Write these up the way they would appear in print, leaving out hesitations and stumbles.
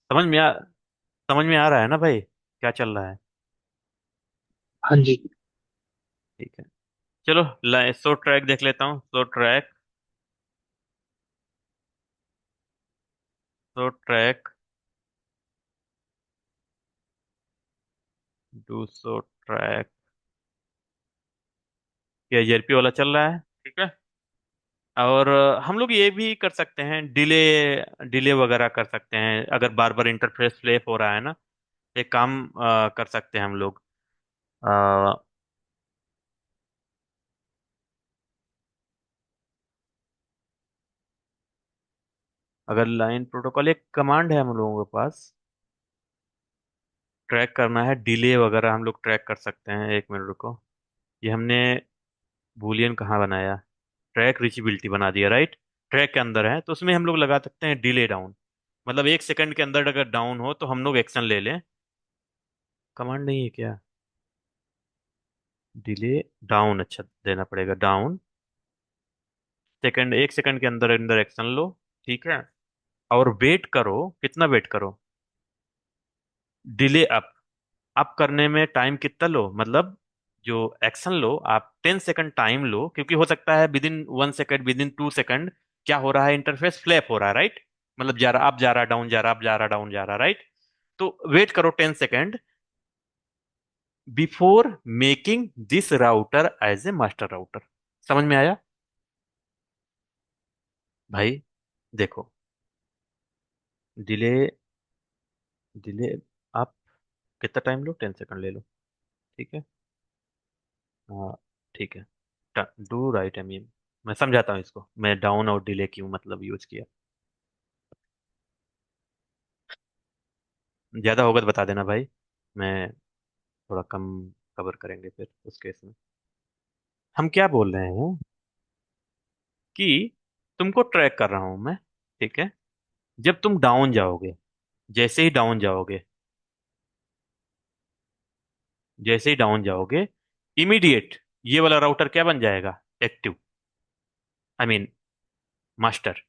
समझ में आ समझ में आ रहा है ना भाई, क्या चल रहा है? हाँ जी। ठीक है। चलो, सो ट्रैक देख लेता हूँ। सो ट्रैक डू सो ट्रैक। ये जेआरपी वाला चल रहा है, ठीक है। और हम लोग ये भी कर सकते हैं, डिले डिले वगैरह कर सकते हैं अगर बार बार इंटरफेस फ्लैप हो रहा है ना। एक काम कर सकते हैं हम लोग। अ, अगर लाइन प्रोटोकॉल एक कमांड है हम लोगों के पास, ट्रैक करना है डिले वगैरह, हम लोग ट्रैक कर सकते हैं। एक मिनट रुको। ये हमने बूलियन कहाँ बनाया? ट्रैक रीचेबिलिटी बना दिया, राइट। ट्रैक के अंदर है तो उसमें हम लोग लगा सकते हैं डिले डाउन। मतलब 1 सेकंड के अंदर अगर डाउन हो तो हम लोग एक्शन ले लें। कमांड नहीं है क्या? डिले डाउन, अच्छा देना पड़ेगा डाउन। 1 सेकंड के अंदर अंदर एक्शन लो, ठीक है। और वेट करो, कितना वेट करो? Delay up. अप करने में टाइम कितना लो, मतलब जो एक्शन लो आप 10 सेकंड टाइम लो, क्योंकि हो सकता है with in 1 second, with in 2 second क्या हो रहा है, इंटरफेस फ्लैप हो रहा है, राइट। मतलब जा रहा, अप जा रहा, डाउन जा रहा, अप जा रहा, डाउन जा रहा, राइट। तो वेट करो 10 second before making this router as a master router. समझ में आया भाई? देखो, डिले डिले आप कितना टाइम लो, 10 सेकंड ले लो, ठीक है। हाँ, ठीक है। डू राइट, आई मीन मैं समझाता हूँ इसको, मैं डाउन और डिले क्यों मतलब यूज किया। ज्यादा होगा तो बता देना भाई, मैं थोड़ा कम कवर करेंगे फिर उस केस में। हम क्या बोल रहे हैं कि तुमको ट्रैक कर रहा हूं मैं, ठीक है। जब तुम डाउन जाओगे, जैसे ही डाउन जाओगे, जैसे ही डाउन जाओगे, इमीडिएट ये वाला राउटर क्या बन जाएगा? Active, I mean master,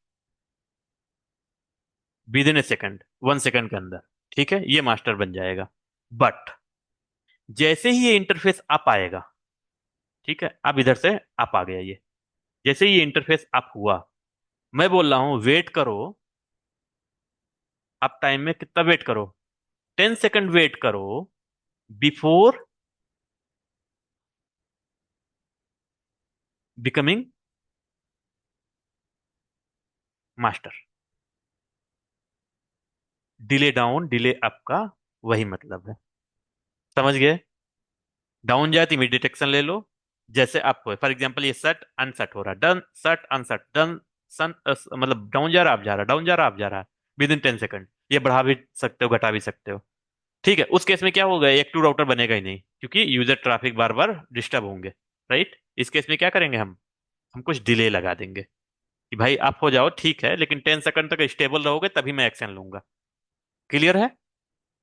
with in A second, 1 second के अंदर, ठीक है, ये मास्टर बन जाएगा। बट जैसे ही ये इंटरफेस अप आएगा, ठीक है, अब इधर से अप आ गया ये, जैसे ही ये इंटरफेस अप हुआ, मैं बोल रहा हूं वेट करो। अप टाइम में कितना वेट करो? 10 सेकंड वेट करो before becoming master. Delay down delay up का वही मतलब है, समझ गए? डाउन जाए तो इमीडिएट एक्शन ले लो। जैसे अप हो, फॉर एग्जांपल ये सेट अनसेट हो रहा है, डन सेट अनसेट डन, सन मतलब डाउन जा रहा आप जा रहा, डाउन जा रहा आप जा रहा, विद इन 10 सेकंड। ये बढ़ा भी सकते हो, घटा भी सकते हो, ठीक है। उस केस में क्या होगा, एक टू राउटर बनेगा ही नहीं, क्योंकि यूजर ट्रैफिक बार बार डिस्टर्ब होंगे, राइट। इस केस में क्या करेंगे हम कुछ डिले लगा देंगे कि भाई आप हो जाओ, ठीक है, लेकिन 10 सेकंड तक स्टेबल रहोगे तभी मैं एक्शन लूंगा। क्लियर है?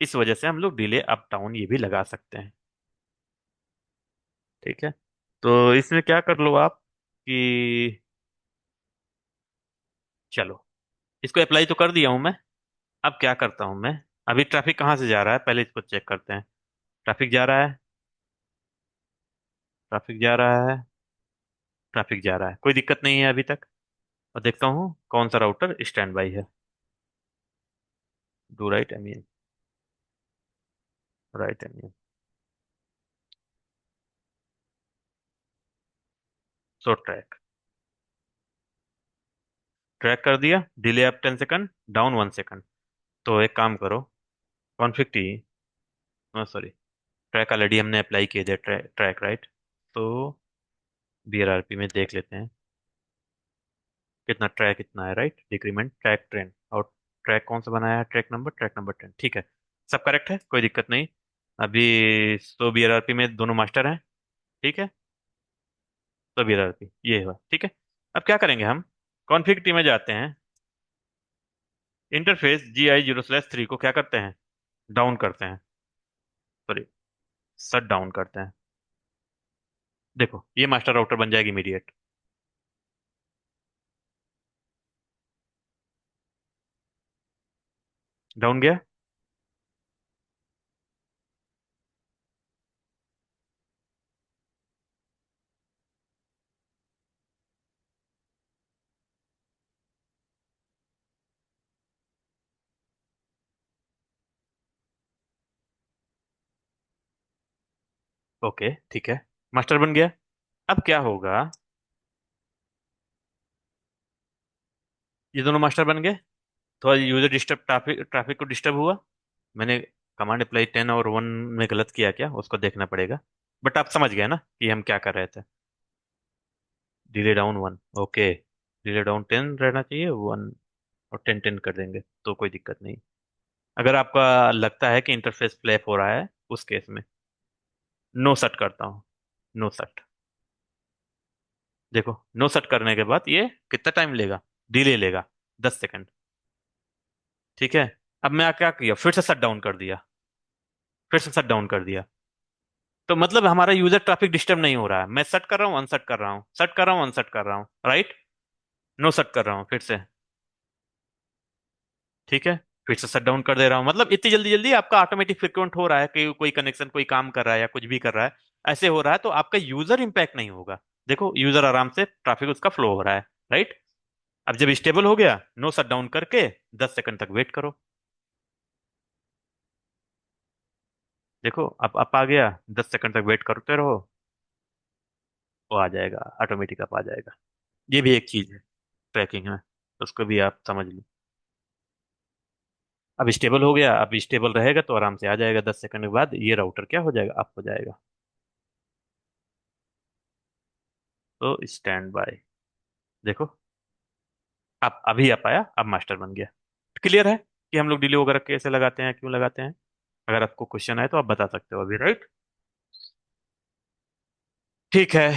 इस वजह से हम लोग डिले अप डाउन ये भी लगा सकते हैं, ठीक है। तो इसमें क्या कर लो आप कि चलो, इसको अप्लाई तो कर दिया हूं मैं। अब क्या करता हूं मैं, अभी ट्रैफिक कहाँ से जा रहा है पहले इसको चेक करते हैं। ट्रैफिक जा रहा है, ट्रैफिक जा रहा है, ट्रैफिक जा रहा है, कोई दिक्कत नहीं है अभी तक। और देखता हूँ कौन सा राउटर स्टैंड बाई है। Do right, I mean right, I mean so track. Track कर दिया, delay up 10 second, down 1 second. तो एक काम करो, config T, sorry, track already हमने अप्लाई किए थे, ट्रैक राइट। तो बीआरआरपी में देख लेते हैं कितना ट्रैक, कितना है, राइट। डिक्रीमेंट ट्रैक ट्रेन, और ट्रैक कौन सा बनाया है, ट्रैक नंबर 10, ठीक है। सब करेक्ट है, कोई दिक्कत नहीं। अभी तो बीआरआरपी में दोनों मास्टर हैं, ठीक है। तो बीआरआरपी ये हुआ, ठीक है। अब क्या करेंगे हम, कॉन्फ़िग टी में जाते हैं, इंटरफेस GI 0/3 को क्या करते हैं, डाउन करते हैं, सॉरी, शट डाउन करते हैं। देखो ये मास्टर राउटर बन जाएगी इमीडिएट। डाउन गया। ओके ठीक है, मास्टर बन गया। अब क्या होगा, ये दोनों मास्टर बन गए। थोड़ा यूजर डिस्टर्ब, ट्रैफिक ट्रैफिक को डिस्टर्ब हुआ। मैंने कमांड अप्लाई 10 और 1 में गलत किया क्या, उसको देखना पड़ेगा। बट आप समझ गए ना कि हम क्या कर रहे थे। Delay down 1, okay. Delay down 10 रहना चाहिए, 1 और 10 10 कर देंगे तो कोई दिक्कत नहीं। अगर आपका लगता है कि इंटरफेस फ्लैप हो रहा है, उस केस में नो सेट करता हूँ। No set. देखो, नो सेट करने के बाद ये कितना टाइम लेगा, डिले लेगा 10 सेकंड। ठीक है। अब मैं क्या किया, फिर से शट डाउन कर दिया। फिर से शट डाउन कर दिया। तो मतलब हमारा यूजर ट्रैफिक डिस्टर्ब नहीं हो रहा है। मैं सेट कर रहा हूँ, अनसेट कर रहा हूँ, सेट कर रहा हूँ, अनसेट कर रहा हूँ, राइट। नो सेट कर रहा हूँ फिर से। ठीक है। फिर से शट डाउन कर दे रहा हूँ। मतलब इतनी जल्दी जल्दी आपका ऑटोमेटिक फ्रिक्वेंट हो रहा है कि कोई कनेक्शन, कोई काम कर रहा है या कुछ भी कर रहा है, ऐसे हो रहा है तो आपका यूजर इंपैक्ट नहीं होगा। देखो, यूजर आराम से ट्रैफिक उसका फ्लो हो रहा है, राइट। अब जब स्टेबल हो गया, नो शट डाउन करके 10 सेकंड तक वेट करो। देखो, अब अप आ गया, 10 सेकंड तक वेट करते रहो, वो आ जाएगा ऑटोमेटिक, अप आ जाएगा। ये भी एक चीज है ट्रैकिंग में, उसको भी आप समझ लो। अब स्टेबल हो गया, अब स्टेबल रहेगा तो आराम से आ जाएगा। 10 सेकंड के बाद ये राउटर क्या हो जाएगा, अप हो जाएगा। तो स्टैंड बाय। देखो, अब अभी आ पाया, अब मास्टर बन गया। क्लियर है कि हम लोग डिले वगैरह कैसे लगाते हैं, क्यों लगाते हैं। अगर आपको क्वेश्चन आए तो आप बता सकते हो अभी, राइट। ठीक है।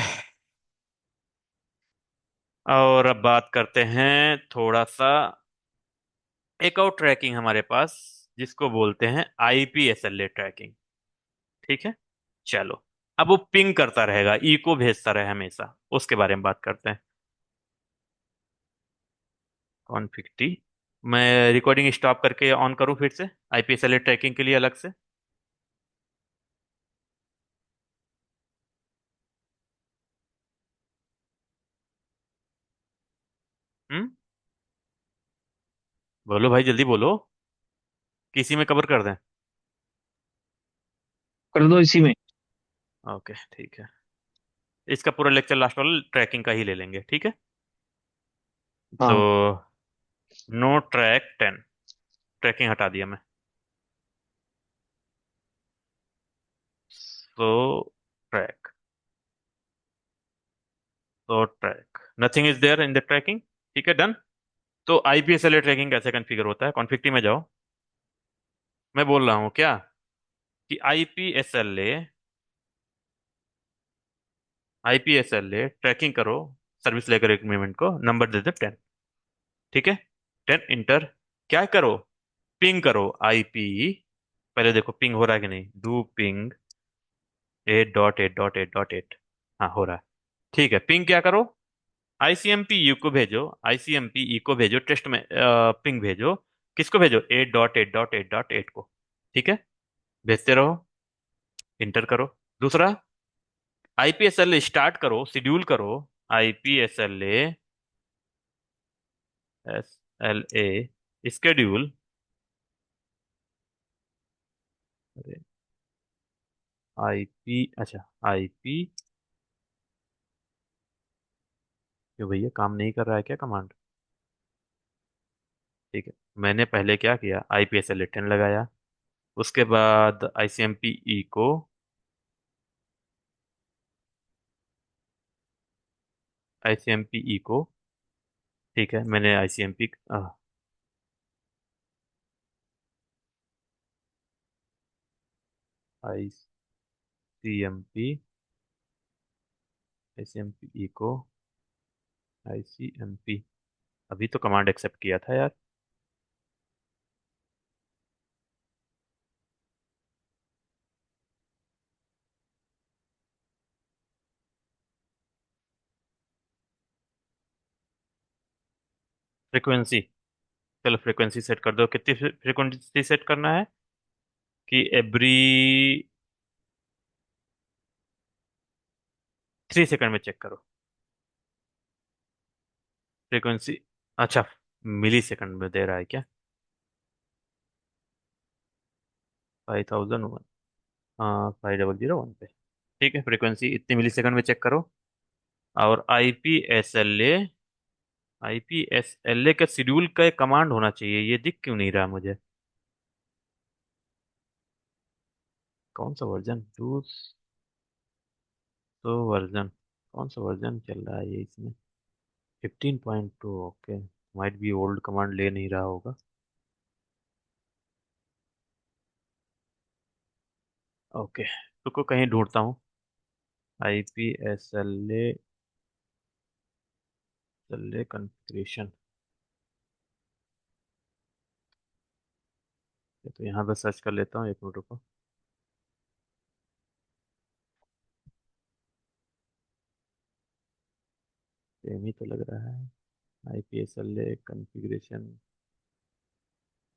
और अब बात करते हैं थोड़ा सा, एक और ट्रैकिंग हमारे पास, जिसको बोलते हैं आईपीएसएलए ट्रैकिंग। ठीक है। चलो, अब वो पिंग करता रहेगा, इको भेजता रहे हमेशा, उसके बारे में बात करते हैं। Config T. मैं रिकॉर्डिंग स्टॉप करके ऑन करूं फिर से, आईपीएसएलए ट्रैकिंग के लिए अलग से। हम्म। बोलो भाई, जल्दी बोलो, किसी में कवर कर दें। कर दो इसी में। ओके ठीक है। इसका पूरा लेक्चर लास्ट वाला ट्रैकिंग का ही ले लेंगे, ठीक है। तो हाँ। नो ट्रैक 10, ट्रैकिंग हटा दिया मैं। So track, so track, nothing is there in the tracking. ठीक है, डन। तो आईपीएसएलए ट्रैकिंग कैसे कॉन्फ़िगर होता है, कॉन्फ़िग टी में जाओ। मैं बोल रहा हूँ क्या कि आईपीएसएलए, आईपीएसएलए ट्रैकिंग करो, सर्विस लेकर एग्रीमेंट को नंबर दे दे 10। ठीक है। 10 इंटर। क्या करो, पिंग करो आईपी। पहले देखो पिंग हो रहा है कि नहीं, डू पिंग 8.8.8.8। हाँ, हो रहा है। ठीक है, पिंग क्या करो, आईसीएमपी यू को भेजो, आईसीएमपी ई को भेजो, टेस्ट में पिंग भेजो। किसको भेजो, 8.8.8.8 को। ठीक है, भेजते रहो, इंटर करो। दूसरा, आईपीएसएल स्टार्ट करो, शेड्यूल करो। IPSL S L A schedule. IP, अच्छा, आईपी। क्यों भैया, काम नहीं कर रहा है क्या कमांड। ठीक है। मैंने पहले क्या किया, आईपीएसएल 10 लगाया, उसके बाद आईसीएमपी ई को, आईसीएमपी ई को। ठीक है, मैंने आईसीएमपी, आईसीएमपी, आईसीएमपी ई को, आईसीएमपी। अभी तो कमांड एक्सेप्ट किया था यार। फ्रीक्वेंसी, चलो फ्रीक्वेंसी सेट कर दो, कितनी फ्रीक्वेंसी सेट करना है कि एवरी 3 सेकंड में चेक करो फ्रीक्वेंसी। अच्छा, मिली सेकंड में दे रहा है क्या? 5001, हाँ 5001 पे। ठीक है, फ्रीक्वेंसी इतनी मिली सेकंड में चेक करो। और आईपीएसएलए का शेड्यूल का एक कमांड होना चाहिए, ये दिख क्यों नहीं रहा मुझे? कौन सा वर्जन? टू तो वर्जन, कौन सा वर्जन चल रहा है ये इसमें? 15.2, okay. Might be old command ले नहीं रहा होगा। ओके, रुको कहीं ढूंढता हूँ। आईपीएसएलए एलए कॉन्फ़िगरेशन, तो यहाँ पे सर्च कर लेता हूँ, एक मिनट रुको। सेम ही तो लग रहा है। आईपीएसएलए कॉन्फ़िगरेशन,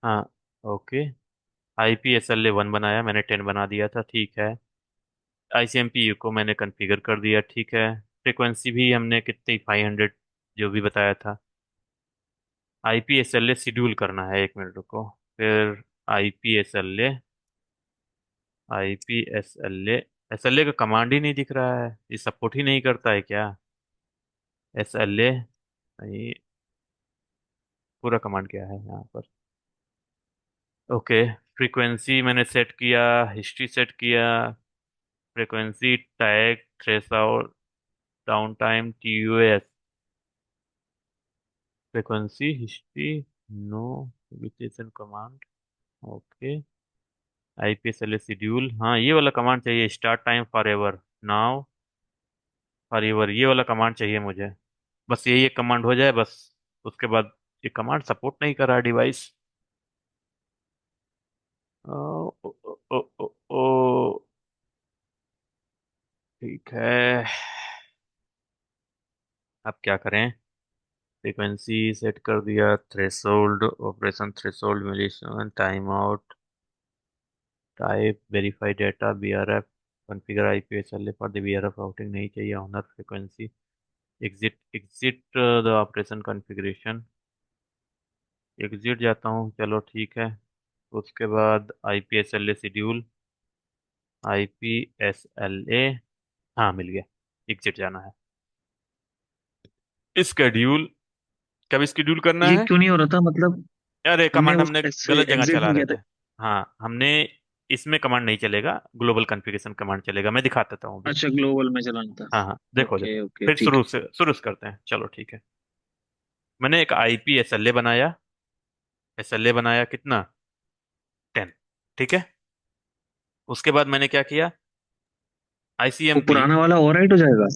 हाँ, ओके। आईपीएसएलए 1 बनाया मैंने, 10 बना दिया था, ठीक है। आईसीएमपी को मैंने कॉन्फ़िगर कर दिया, ठीक है। फ्रीक्वेंसी भी हमने कितनी, 500 जो भी बताया था। आईपीएसएलए शेड्यूल करना है, एक मिनट रुको। फिर आईपीएसएलए आईपीएसएलए एसएलए का कमांड ही नहीं दिख रहा है, ये सपोर्ट ही नहीं करता है क्या? एसएलए नहीं, पूरा कमांड क्या है यहाँ पर? ओके, फ्रीक्वेंसी मैंने सेट किया, हिस्ट्री सेट किया, frequency tag threshold down time TUS, frequency history, no invitation command, okay. IPSLA schedule, हाँ ये वाला कमांड चाहिए, start time forever, now forever, ये वाला कमांड चाहिए मुझे। बस यही एक कमांड हो जाए बस। उसके बाद ये कमांड सपोर्ट नहीं कर रहा डिवाइस। ओ, ओ, ओ, ओ, ओ, ओ, ठीक है, अब क्या करें? फ्रीक्वेंसी सेट कर दिया, threshold operation, threshold violation, time out, type verify data, BRF, configure IPSLA for the BRF routing नहीं चाहिए, owner frequency, exit exit the operation configuration, exit जाता हूँ, चलो ठीक है। उसके बाद आईपीएसएलए शेड्यूल, आईपीएसएलए, हाँ मिल गया, एग्जिट जाना है। स्केड्यूल, कब स्केड्यूल करना ये है? क्यों नहीं हो रहा था मतलब? अरे हमने कमांड उस हमने ऐसे गलत जगह एग्जिट चला नहीं रहे किया थे। था। हाँ हमने, इसमें कमांड नहीं चलेगा, ग्लोबल कॉन्फ़िगरेशन कमांड चलेगा, मैं दिखा देता हूँ अभी। अच्छा, ग्लोबल में चलाना था। हाँ हाँ, देखो देखो, ओके ओके, फिर ठीक है। शुरू से करते हैं, चलो ठीक है। मैंने एक आईपी एसएलए बनाया, एसएलए बनाया कितना, 10, ठीक है। उसके बाद मैंने क्या किया, वो आईसीएमपी, पुराना वाला ओवरराइट हो जाएगा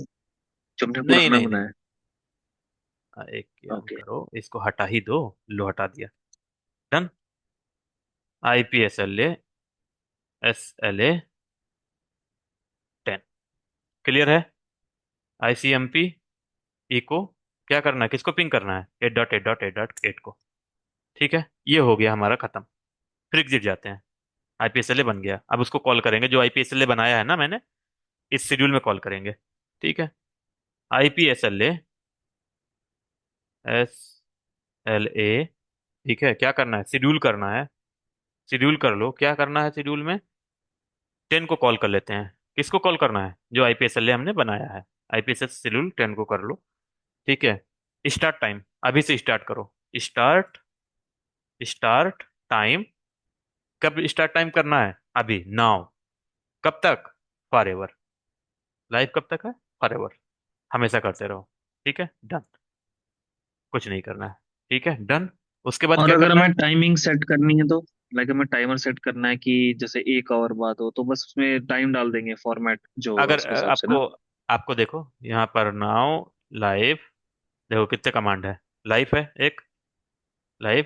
जो हमने नहीं पुराना नहीं नहीं, बनाया। एक काम ओके। करो, इसको हटा ही दो, लो हटा दिया, डन। आईपीएसएलए एसएलए 10, क्लियर है। आईसीएमपी को क्या करना है, किसको पिंग करना है, 8.8.8.8 को, ठीक है। ये हो गया हमारा खत्म। फिर एग्जिट जाते हैं, आईपीएसएलए बन गया, अब उसको कॉल करेंगे, जो आईपीएसएलए बनाया है ना मैंने, इस शेड्यूल में कॉल करेंगे, ठीक है। आईपीएसएलए एसएलए, ठीक है, क्या करना है, शेड्यूल करना है, शेड्यूल कर लो, क्या करना है शेड्यूल में, 10 को कॉल कर लेते हैं। किसको कॉल करना है, जो आईपीएसएलए हमने बनाया है, आईपीएसएस शेड्यूल 10 को कर लो, ठीक है। स्टार्ट टाइम, अभी से स्टार्ट करो, स्टार्ट स्टार्ट टाइम, कब स्टार्ट टाइम करना है, अभी, नाउ। कब तक, फॉर एवर, लाइफ कब तक है, फॉर एवर, हमेशा करते रहो, ठीक है, डन। कुछ नहीं करना है, ठीक है, डन। उसके बाद और क्या अगर करना हमें है? टाइमिंग सेट करनी है तो, लाइक हमें टाइमर सेट करना है कि जैसे 1 आवर बाद हो, तो बस उसमें टाइम डाल देंगे, फॉर्मेट जो होगा अगर उसके हिसाब से ना। आपको, आपको देखो यहाँ पर नाउ, लाइव, देखो कितने कमांड है, लाइव है एक, लाइव,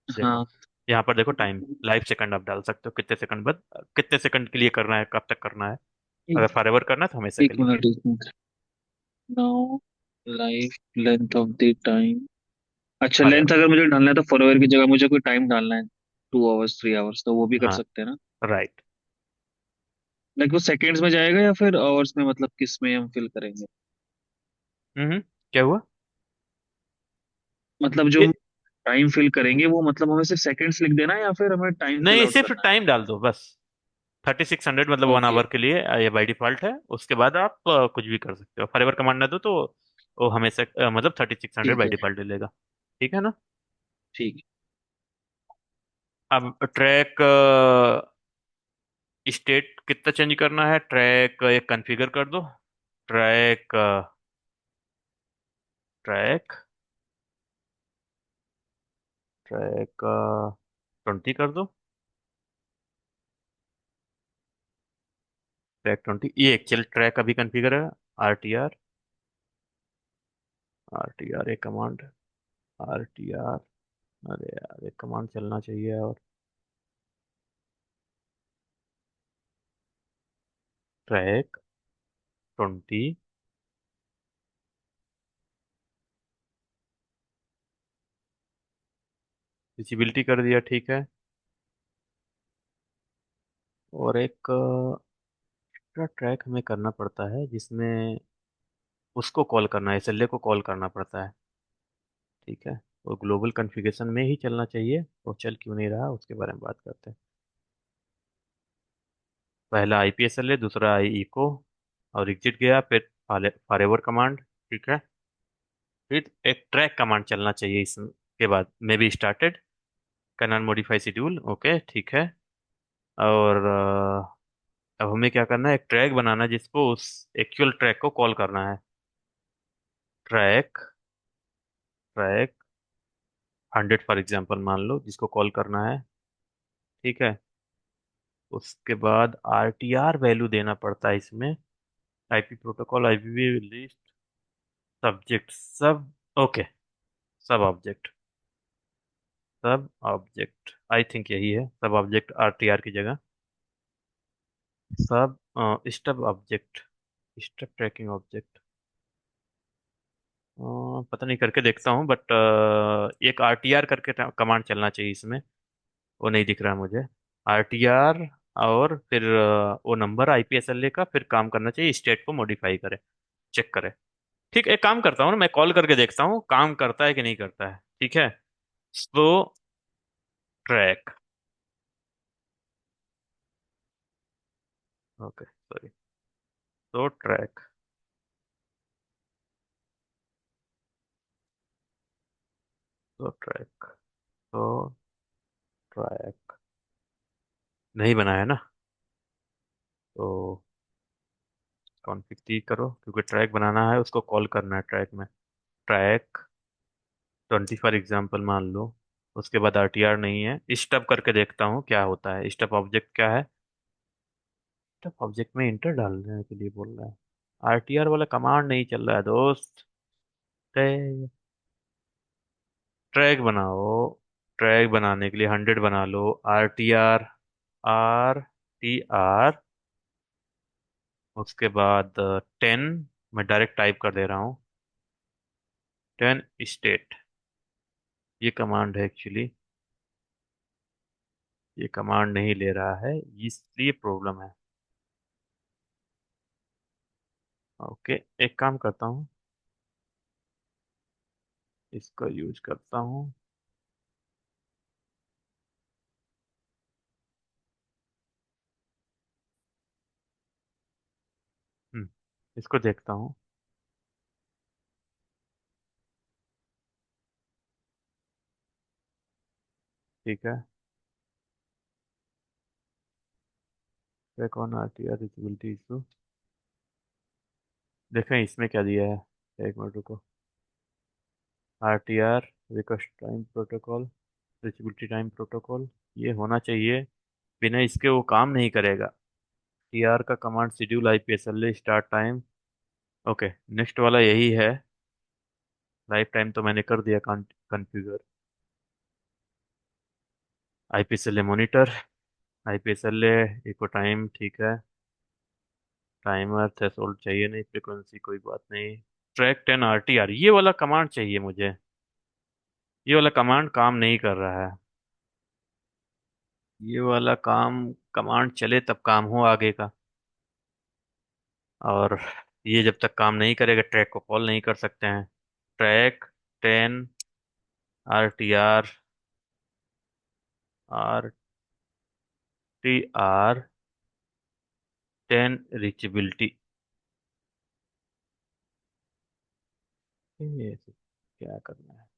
देखो हाँ। यहाँ पर देखो टाइम, लाइव सेकंड आप डाल सकते हो, कितने सेकंड बाद, कितने सेकंड के लिए करना है, कब तक करना है। अगर एक, फॉर एवर करना है तो हमेशा के एक लिए। मिनट, एक minute. Now, life, length of the time, अच्छा, अरे लेंथ अगर मुझे डालना है तो फॉर की जगह मुझे कोई टाइम डालना है, 2 आवर्स 3 आवर्स, तो वो भी कर हाँ, सकते हैं ना? राइट। लाइक वो सेकेंड्स में जाएगा या फिर आवर्स में, मतलब किस में हम फिल करेंगे? हम्म। क्या हुआ? मतलब जो ये हम टाइम फिल करेंगे वो, मतलब हमें सिर्फ सेकंड्स लिख देना है या फिर हमें टाइम फिल नहीं, आउट सिर्फ करना टाइम डाल दो बस। 3600 मतलब है? 1 आवर ओके। के लिए ये बाई डिफॉल्ट है। उसके बाद आप कुछ भी कर सकते हो। फॉरएवर कमांड ना दो तो वो हमेशा मतलब 3600 ठीक बाई है। डिफॉल्ट ले लेगा। ठीक है ना? ठीक अब ट्रैक स्टेट कितना चेंज करना है, ट्रैक एक कॉन्फ़िगर कर दो। ट्रैक ट्रैक ट्रैक 20 कर दो। ट्रैक 20 ये एक्चुअल ट्रैक अभी कॉन्फ़िगर है। R T R R T R एक कमांड। आर टी आर, अरे यार एक कमांड चलना चाहिए। और ट्रैक 20 विजिबिलिटी कर दिया, ठीक है। और एक ट्रैक हमें करना पड़ता है जिसमें उसको कॉल करना है, एसएलए को कॉल करना पड़ता है। ठीक है। वो ग्लोबल कॉन्फ़िगरेशन में ही चलना चाहिए। वो चल क्यों नहीं रहा उसके बारे में बात करते हैं। पहला आईपीएसएलए, दूसरा आई इको, और एग्जिट गया, फिर फॉरएवर कमांड। ठीक है। फिर एक ट्रैक कमांड चलना चाहिए इसके बाद, may be started, can not modify schedule. Okay, ठीक है। और अब हमें क्या करना है, एक ट्रैक बनाना है जिसको उस एक्चुअल ट्रैक को कॉल करना है। ट्रैक ट्रैक 100 फॉर एग्जांपल मान लो, जिसको कॉल करना है। ठीक है। उसके बाद आरटीआर वैल्यू देना पड़ता है इसमें। IP protocol, IPv list, subject, सब। Okay, sub object. Sub object I think यही है, सब ऑब्जेक्ट आरटीआर की जगह। Sub stub object, stub tracking object. पता नहीं, करके देखता हूँ, बट एक आरटीआर करके कमांड चलना चाहिए इसमें। वो नहीं दिख रहा मुझे। आरटीआर, और फिर वो नंबर आईपीएसएलए का, फिर काम करना चाहिए स्टेट को मॉडिफाई करे, चेक करे। ठीक, एक काम करता हूँ ना, मैं कॉल करके देखता हूँ काम करता है कि नहीं करता है। ठीक है। Slow track. Okay, sorry. Slow track, slow track, slow track नहीं बना है ना? तो कॉन्फ़िग टी करो, क्योंकि ट्रैक बनाना है, उसको कॉल करना है ट्रैक में। ट्रैक 20 फॉर एग्जाम्पल मान लो। उसके बाद आरटीआर नहीं है, स्टब करके देखता हूँ क्या होता है। स्टब ऑब्जेक्ट क्या है? स्टब ऑब्जेक्ट में इंटर डालने के लिए बोल रहा है। आरटीआर वाला कमांड नहीं चल रहा है दोस्त। ट्रैक ट्रैक बनाओ। ट्रैक बनाने के लिए 100 बना लो। आर टी आर उसके बाद 10, मैं डायरेक्ट टाइप कर दे रहा हूँ। 10 स्टेट, ये कमांड है एक्चुअली। ये कमांड नहीं ले रहा है, इसलिए प्रॉब्लम है। ओके, एक काम करता हूँ, इसका यूज करता हूँ। हम्म, इसको देखता हूँ। ठीक है। Check on RTR reachability issue. देखें इसमें क्या दिया है। एक मिनट रुको। RTR request time protocol, reachability time protocol, ये होना चाहिए। बिना इसके वो काम नहीं करेगा। टीआर का command schedule IPSLA start time. Okay, next वाला यही है। लाइफ टाइम तो मैंने कर दिया configure. IPSLA monitor, IPSLA echo time, ठीक है। टाइमर थ्रेशोल्ड चाहिए नहीं, फ्रीक्वेंसी कोई बात नहीं। ट्रैक 10 आरटीआर, ये वाला कमांड चाहिए मुझे। ये वाला कमांड काम नहीं कर रहा है। ये वाला काम, कमांड चले तब काम हो आगे का। और ये जब तक काम नहीं करेगा ट्रैक को कॉल नहीं कर सकते हैं। Track 10 RTR, RTR 10 reachability. ये क्या करना है?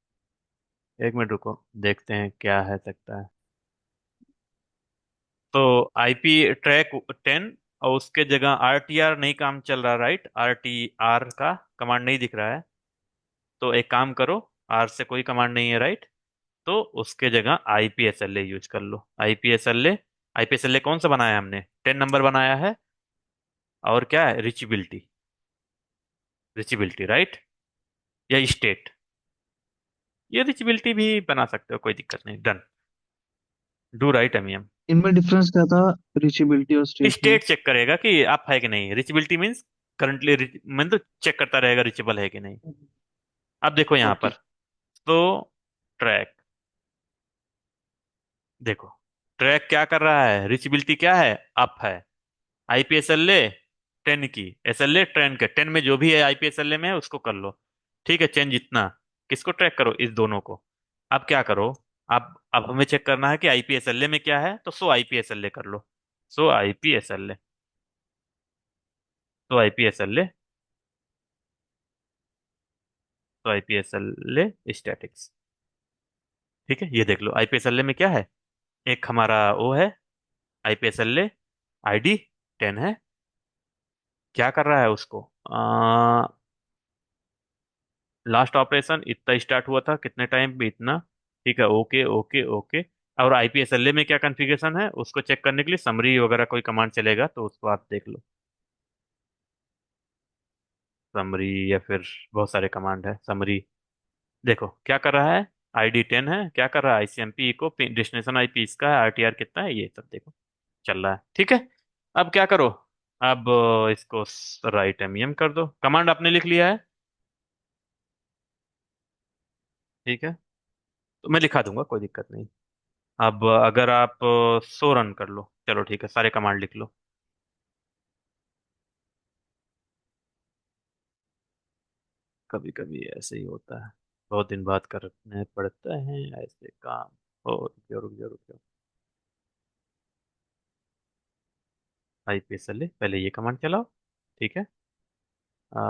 एक मिनट रुको, देखते हैं क्या है सकता है। तो IP ट्रैक 10, और उसके जगह RTR नहीं काम चल रहा, राइट? RTR का कमांड नहीं दिख रहा है। तो एक काम करो, R से कोई कमांड नहीं है, राइट? तो उसके जगह IPSLA यूज कर लो। IPSLA, IPSLA कौन सा बनाया है हमने? 10 नंबर बनाया है। और क्या है? रिचेबिलिटी। Reachability, right? या स्टेट। ये रिचेबिलिटी भी बना सकते हो, कोई दिक्कत नहीं। डन। Do right MEM। इनमें डिफरेंस क्या था, रिचेबिलिटी और स्टेट में? स्टेट चेक करेगा कि आप है कि नहीं। रिचेबिलिटी मीन्स करंटली, मतलब चेक करता रहेगा रिचेबल है कि नहीं। अब देखो यहाँ पर, ओके। तो ट्रैक, देखो ट्रैक क्या कर रहा है? रिचेबिलिटी क्या है? अप है। IPSLA 10 की, SLA 10 के, 10 में जो भी है IPSLA में है उसको कर लो। ठीक है, चेंज इतना। किसको ट्रैक करो? इस दोनों को। अब क्या करो? अब हमें चेक करना है कि IPSLA में क्या है, तो सो IPSLA कर लो। सो IPSLA, तो IPSLA, तो IPSLA स्टैटिक्स। ठीक है, ये देख लो IPSLA में क्या है। एक हमारा वो है, IPSLA ID 10 है। क्या कर रहा है उसको? लास्ट ऑपरेशन इतना स्टार्ट हुआ था, कितने टाइम पे इतना। ठीक है, ओके ओके ओके। और IPSLA में क्या कॉन्फ़िगरेशन है उसको चेक करने के लिए समरी वगैरह कोई कमांड चलेगा, तो उसको आप देख लो। समरी, या फिर बहुत सारे कमांड है समरी। देखो क्या कर रहा है। ID 10 है, क्या कर रहा है? ICMP को डेस्टिनेशन IP इसका है, RTR कितना है, ये सब देखो चल रहा है। ठीक है, अब क्या करो? अब इसको राइट MEM कर दो। कमांड आपने लिख लिया है? ठीक है, तो मैं लिखा दूंगा, कोई दिक्कत नहीं। अब अगर आप सो रन कर लो, चलो ठीक है, सारे कमांड लिख लो। कभी कभी ऐसे ही होता है, बहुत दिन बाद करने पड़ते हैं ऐसे काम। ओ रुक जाओ रुक जाओ रुक जाओ। IPSLA पहले ये कमांड चलाओ। ठीक है, आ,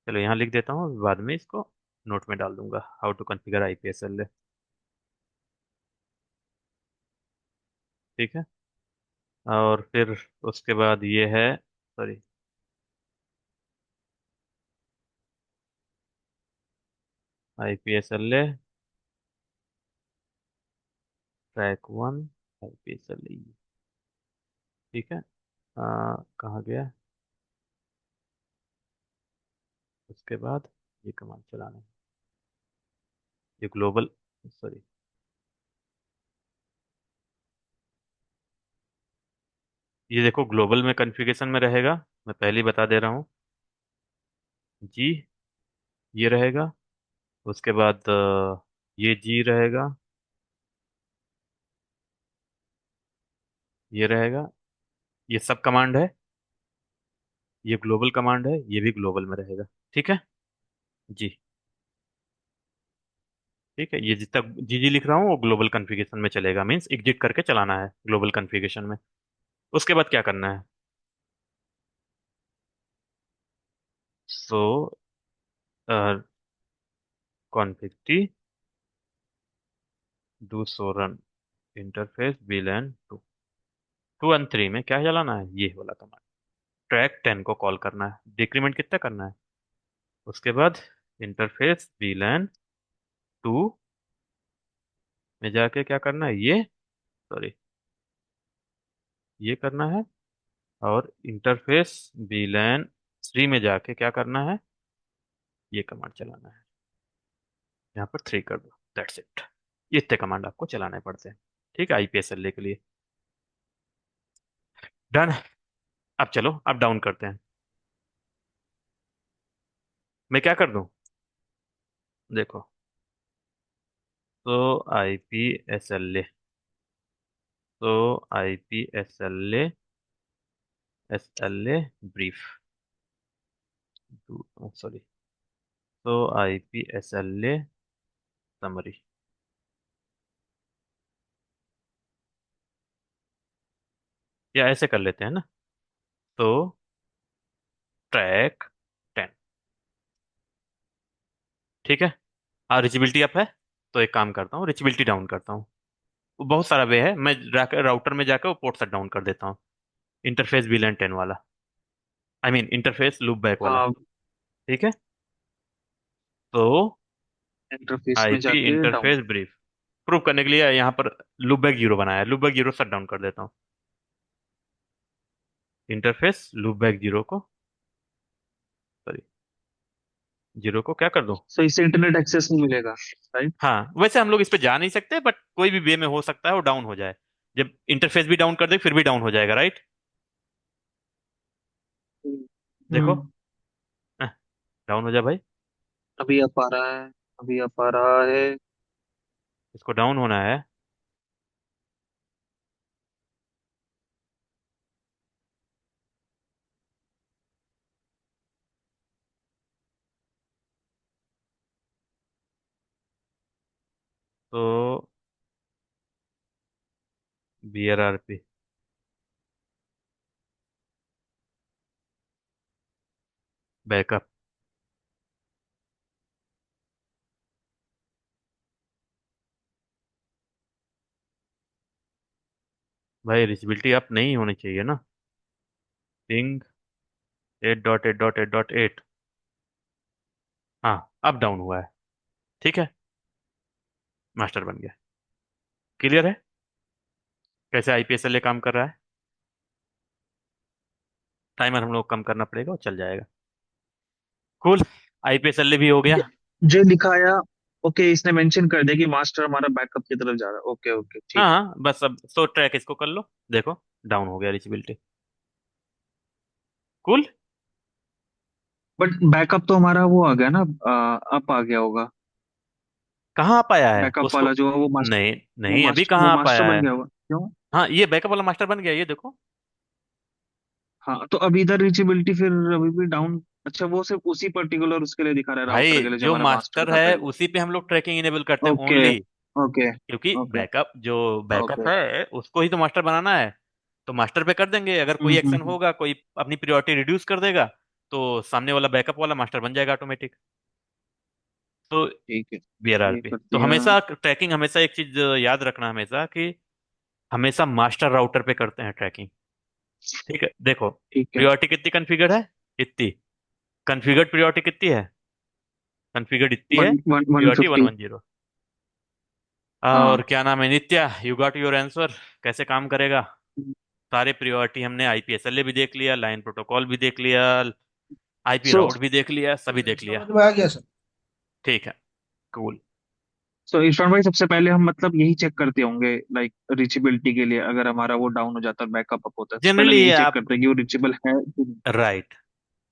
चलो यहाँ लिख देता हूँ, बाद में इसको नोट में डाल दूंगा, हाउ टू कॉन्फ़िगर IPSLA। ठीक है, और फिर उसके बाद ये है, सॉरी, IPSLA ट्रैक 1, IPSLA। ठीक है, कहाँ गया? उसके बाद ये कमांड चलाना है, ये ग्लोबल, सॉरी, ये देखो ग्लोबल में कॉन्फ़िगरेशन में रहेगा। मैं पहले ही बता दे रहा हूँ। जी, ये रहेगा। उसके बाद ये जी रहेगा, ये रहेगा। ये सब कमांड है, ये ग्लोबल कमांड है, ये भी ग्लोबल में रहेगा। ठीक है जी। ठीक है, ये जितना जी जी लिख रहा हूँ वो ग्लोबल कॉन्फ़िगरेशन में चलेगा, मीन्स एग्जिट करके चलाना है ग्लोबल कॉन्फ़िगरेशन में। उसके बाद क्या करना है? So config T do show run interface VLAN 2 2 और 3 में क्या चलाना है? ये वाला कमांड। ट्रैक 10 को कॉल करना है, डिक्रीमेंट कितना करना है। उसके बाद इंटरफेस VLAN 2 में जाके क्या करना है, ये, सॉरी, ये करना है। और इंटरफेस VLAN 3 में जाके क्या करना है, ये कमांड चलाना है। यहाँ पर 3 कर दो, दैट्स इट। ये इतने कमांड आपको चलाने पड़ते हैं, ठीक है, IPSLA के लिए। डन। अब चलो, अब डाउन करते हैं। मैं क्या कर दूं? देखो, तो I P S L A, तो I P S L A brief, sorry, तो I P S L A summary, या ऐसे कर लेते हैं ना। तो ट्रैक 10, ठीक है। हाँ, रिचेबिलिटी अप है, तो एक काम करता हूँ, रिचेबिलिटी डाउन करता हूँ। वो बहुत सारा वे है, मैं राउटर में जाकर वो पोर्ट सेट डाउन कर देता हूँ। इंटरफेस VLAN 10 वाला, I mean interface loop back वाला, हाँ, ठीक है। तो इंटरफेस में आईपी जाके डाउन। इंटरफेस ब्रीफ प्रूव करने के लिए यहाँ पर लूप बैक 0 बनाया है, लूप बैक 0 शट डाउन कर देता हूँ। इंटरफेस लूप बैक 0 को, सॉरी, 0 को क्या कर दूं। सो इससे इंटरनेट एक्सेस नहीं मिलेगा, राइट? हाँ, वैसे हम लोग इस पे जा नहीं सकते, बट कोई भी वे में हो सकता है वो डाउन हो जाए। जब इंटरफेस भी डाउन कर दे फिर भी डाउन हो जाएगा, राइट। देखो, हम्म। डाउन हो जा भाई। अभी आ पा रहा है, अभी आ पा रहा है। इसको डाउन होना है। तो BRRP, बैकअप, भाई रिचबिलिटी अप नहीं होनी चाहिए ना। पिंग 8.8.8.8, हाँ अब डाउन हुआ है, ठीक है। मास्टर बन गया, क्लियर है कैसे IPSLA काम कर रहा है। टाइमर हम लोग को कम करना पड़ेगा, वो चल जाएगा। कूल, IPSLA भी हो गया। ये जो दिखाया, ओके, इसने मेंशन कर दिया कि मास्टर हमारा बैकअप की तरफ जा रहा है। ओके ओके, हाँ ठीक है। हाँ, बस अब सो ट्रैक इसको कर लो, देखो डाउन हो गया रिचबिलिटी। कूल। बट बैकअप तो हमारा वो आ गया ना, अप आ गया होगा। कहाँ आ पाया है बैकअप उसको। वाला जो है वो मास्टर, नहीं नहीं, अभी कहाँ वो आ मास्टर पाया बन है। गया होगा, क्यों? हाँ, ये बैकअप वाला मास्टर बन गया, ये देखो। हाँ, तो अभी इधर रीचेबिलिटी फिर अभी भी डाउन। अच्छा, वो सिर्फ उसी पर्टिकुलर उसके लिए दिखा रहा है, राउटर भाई के लिए, जो जो हमारा मास्टर मास्टर था है पहले। उसी पे हम लोग ट्रैकिंग इनेबल करते हैं ओके ओनली। ओके क्योंकि ओके बैकअप, जो बैकअप ओके। है उसको ही तो मास्टर बनाना है। तो मास्टर पे कर देंगे, अगर कोई एक्शन हम्म। होगा, कोई अपनी प्रायोरिटी रिड्यूस कर देगा, तो सामने वाला बैकअप वाला मास्टर बन जाएगा ऑटोमेटिक। तो ठीक है, ये BRRP कर तो दिया। हमेशा ट्रैकिंग, हमेशा एक चीज याद रखना हमेशा कि हमेशा मास्टर राउटर पे करते हैं ट्रैकिंग, ठीक है। देखो, ठीक है। प्रायोरिटी कितनी कॉन्फ़िगर है, इतनी कॉन्फ़िगर्ड प्रायोरिटी कितनी है, कॉन्फ़िगर्ड इतनी है, one one one priority one fifty one zero और हाँ। क्या नाम है, नित्या, यू गॉट योर आंसर। कैसे काम करेगा। सारे प्रायोरिटी हमने IPSLA भी देख लिया, लाइन प्रोटोकॉल भी देख लिया, IP सो राउट भी देख लिया, सभी देख लिया। समझ में आ गया सर। ठीक है, कूल। सो इरफान भाई, सबसे पहले हम मतलब यही चेक करते होंगे, लाइक रीचेबिलिटी के लिए, अगर हमारा वो डाउन हो जाता है, बैकअप अप होता है, तो पहले हम जनरली यही चेक आप, करते हैं कि वो रीचेबल है कि नहीं। राइट,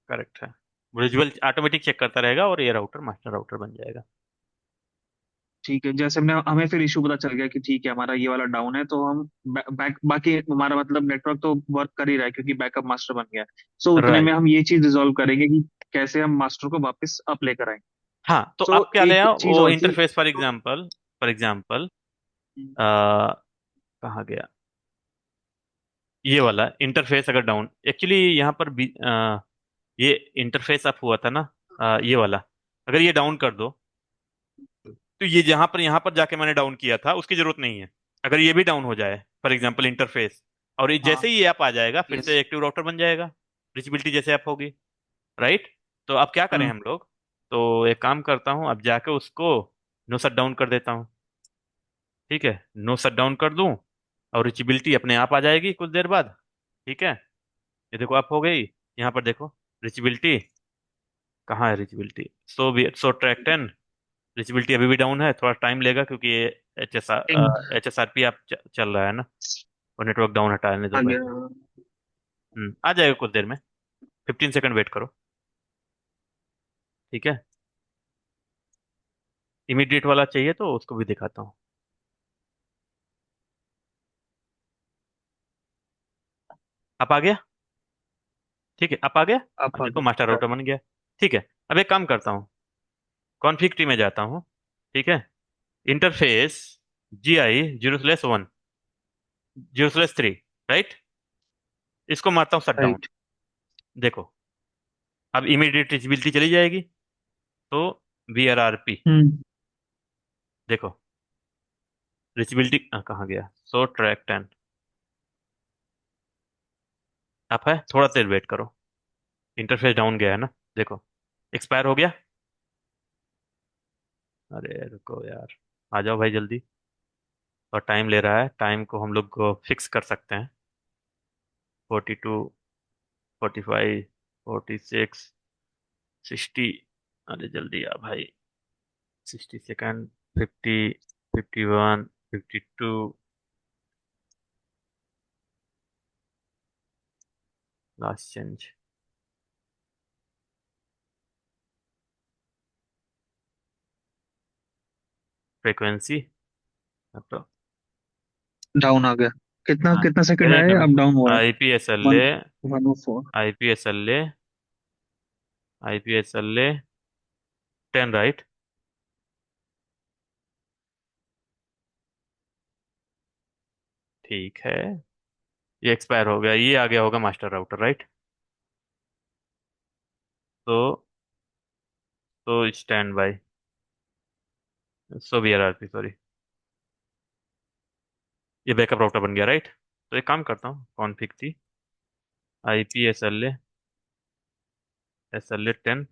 करेक्ट है। विजुअल ऑटोमेटिक चेक करता रहेगा और ये राउटर मास्टर राउटर बन जाएगा। ठीक है, जैसे हमने, हमें फिर इशू पता चल गया कि ठीक है हमारा ये वाला डाउन है, तो हम बैक बाकी हमारा मतलब नेटवर्क तो वर्क कर ही रहा है क्योंकि बैकअप मास्टर बन गया है। सो उतने में राइट, हम ये चीज रिजॉल्व करेंगे कि कैसे हम मास्टर को वापस अप लेकर आएंगे। हाँ, तो सो आप क्या ले एक आओ चीज वो और थी। इंटरफेस, फॉर तो एग्जांपल, फॉर एग्जांपल कहाँ गया, ये वाला इंटरफेस अगर डाउन, एक्चुअली यहाँ पर भी, ये इंटरफेस अप हुआ था ना, ये वाला अगर ये डाउन कर दो, तो ये जहां पर यहाँ पर जाके मैंने डाउन किया था उसकी जरूरत नहीं है। अगर ये भी डाउन हो जाए, फॉर एग्जांपल इंटरफेस, और हाँ। जैसे ही ये ऐप आ जाएगा फिर यस। से एक्टिव राउटर बन जाएगा, रिचबिलिटी जैसे ऐप होगी, राइट। तो अब क्या करें हम्म। हम लोग, तो एक काम करता हूँ, अब जाके उसको नो शट डाउन कर देता हूँ, ठीक है। नो शट डाउन कर दूं और रिचबिलिटी अपने आप आ जाएगी कुछ देर बाद, ठीक है। ये देखो आप हो गई, यहाँ पर देखो रिचबिलिटी, कहाँ है रिचबिलिटी, सो ट्रैक 10, रिचबिलिटी अभी भी डाउन है, थोड़ा टाइम लेगा क्योंकि ये HSRP आप चल रहा है ना, और नेटवर्क डाउन हटाने दो आ गया। पहले। आ जाएगा कुछ देर में, 15 सेकंड वेट करो, ठीक है। इमीडिएट वाला चाहिए तो उसको भी दिखाता हूँ। आप आ गया? ठीक है, आप आ गया। अब आप आ देखो गए। मास्टर राउटर बन गया। ठीक है, अब एक काम करता हूँ, कॉन्फ़िग ट्री में जाता हूँ। ठीक है, इंटरफेस GI 0/1, 0/3, राइट। इसको मारता हूँ शट डाउन। राइट। देखो, अब इमीडिएट रीचेबिलिटी चली जाएगी। तो VRRP, हम्म। देखो रीचेबिलिटी कहाँ गया, सो ट्रैक 10। आप है, थोड़ा देर वेट करो, इंटरफेस डाउन गया है ना। देखो, एक्सपायर हो गया। अरे रुको यार, आ जाओ भाई जल्दी। और टाइम ले रहा है, टाइम को हम लोग फिक्स कर सकते हैं। 42, 45, 46, 60। अरे जल्दी आ भाई। 60 सेकेंड, 50, 51, 52। Last change, frequency. अब तो डाउन आ गया। कितना हाँ, कितना सेकंड एक आए, मिनट। अब डाउन हुआ है। आई पी एस एल ए, वन 104। IPSLA, IPSLA 10, right. ठीक है, ये एक्सपायर हो गया, ये आ गया होगा मास्टर राउटर, राइट। तो stand by, so VRRP, sorry. ये बैकअप राउटर बन गया, राइट। तो एक काम करता हूँ, कॉन्फ़िग थी IPSLA 10।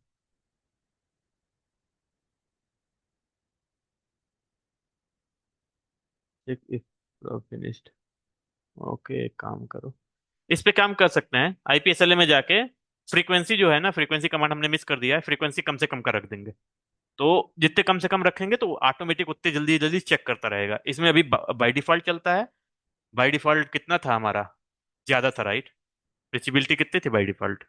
एक फिनिश्ड। ओके, एक काम करो, इस पे काम कर सकते हैं, IPSLA में जाके फ्रीक्वेंसी जो है ना, फ्रीक्वेंसी कमांड हमने मिस कर दिया है, फ्रीक्वेंसी कम से कम का रख देंगे। तो जितने कम से कम रखेंगे तो ऑटोमेटिक उतने जल्दी जल्दी चेक करता रहेगा। इसमें अभी बाय डिफॉल्ट चलता है। बाय डिफॉल्ट कितना था हमारा, ज्यादा था, राइट। रिचेबिलिटी कितनी थी बाय डिफॉल्ट?